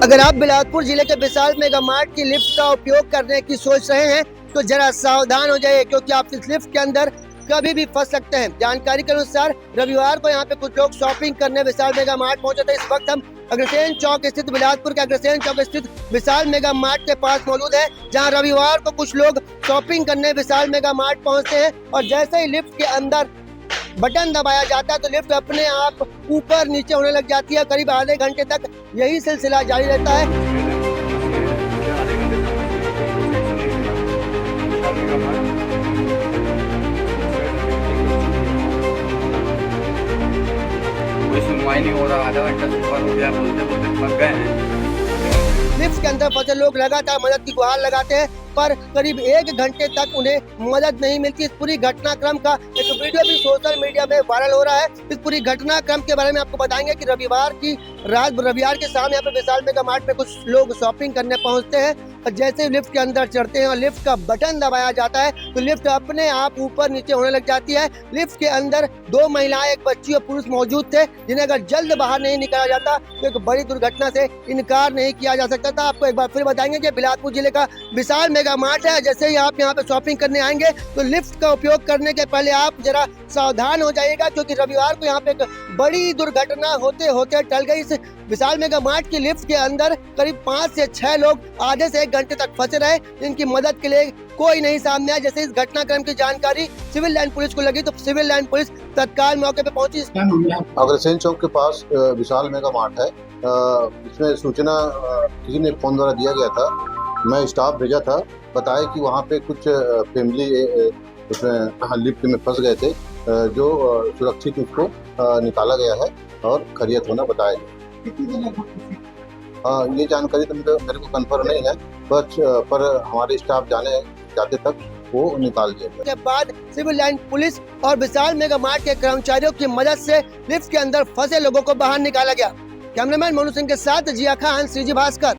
अगर आप बिलासपुर जिले के विशाल मेगा मार्ट की लिफ्ट का उपयोग करने की सोच रहे हैं तो जरा सावधान हो जाइए, क्योंकि आप इस लिफ्ट के अंदर कभी भी फंस सकते हैं। जानकारी के अनुसार रविवार को यहाँ पे कुछ लोग शॉपिंग करने विशाल मेगा मार्ट पहुंचे थे। इस वक्त हम अग्रसेन चौक स्थित बिलासपुर के अग्रसेन चौक स्थित विशाल मेगा मार्ट के पास मौजूद है, जहाँ रविवार को कुछ लोग शॉपिंग करने विशाल मेगा मार्ट पहुँचते हैं और जैसे ही लिफ्ट के अंदर बटन दबाया जाता है तो लिफ्ट अपने आप ऊपर नीचे होने लग जाती है। करीब आधे घंटे तक यही सिलसिला जारी रहता है। कोई सुनवाई नहीं हो रहा, आधा घंटा से ऊपर हो गया, बोलते बोलते थक गए हैं। लिफ्ट के अंदर फंसे लोग लगातार मदद की गुहार लगाते हैं, पर करीब 1 घंटे तक उन्हें मदद नहीं मिलती। इस पूरी घटनाक्रम का एक वीडियो भी सोशल मीडिया में वायरल हो रहा है। इस पूरी घटनाक्रम के बारे में आपको बताएंगे कि रविवार के शाम यहाँ पे विशाल मेगा मार्ट में कुछ लोग शॉपिंग करने पहुँचते हैं और जैसे ही लिफ्ट के अंदर चढ़ते हैं और लिफ्ट का बटन दबाया जाता है तो लिफ्ट अपने आप ऊपर नीचे होने लग जाती है। लिफ्ट के अंदर 2 महिलाएं, एक बच्ची और पुरुष मौजूद थे, जिन्हें अगर जल्द बाहर नहीं निकाला जाता तो एक बड़ी दुर्घटना से इनकार नहीं किया जा सकता था। आपको एक बार फिर बताएंगे कि बिलासपुर जिले का विशाल मेगा मार्ट है। जैसे ही आप यहाँ पे शॉपिंग करने आएंगे तो लिफ्ट का उपयोग करने के पहले आप जरा सावधान हो जाइएगा, क्योंकि रविवार को यहाँ पे एक बड़ी दुर्घटना होते होते टल गई। इस विशाल मेगा मार्ट की लिफ्ट के अंदर करीब 5 से 6 लोग आधे से 1 घंटे तक फंसे रहे, जिनकी मदद के लिए कोई नहीं सामने आया। जैसे इस घटनाक्रम की जानकारी सिविल लाइन पुलिस को लगी तो सिविल लाइन पुलिस तत्काल मौके पे पहुंची। अग्रसेन चौक के पास विशाल मेगा मार्ट है। इसमें सूचना किसी ने फोन द्वारा दिया गया था। मैं स्टाफ भेजा था, बताया कि वहाँ पे कुछ फैमिली उसमें लिफ्ट में फंस गए थे, जो सुरक्षित उसको निकाला गया है और खैरियत होना बताया गया। ये जानकारी तो मेरे को कंफर्म नहीं है, पर हमारे स्टाफ जाते तक वो निकाल दिया। के बाद सिविल लाइन पुलिस और विशाल मेगा मार्ट के कर्मचारियों की मदद से लिफ्ट के अंदर फंसे लोगों को बाहर निकाला गया। कैमरामैन मोनू सिंह के साथ जिया खान, सीजी भास्कर।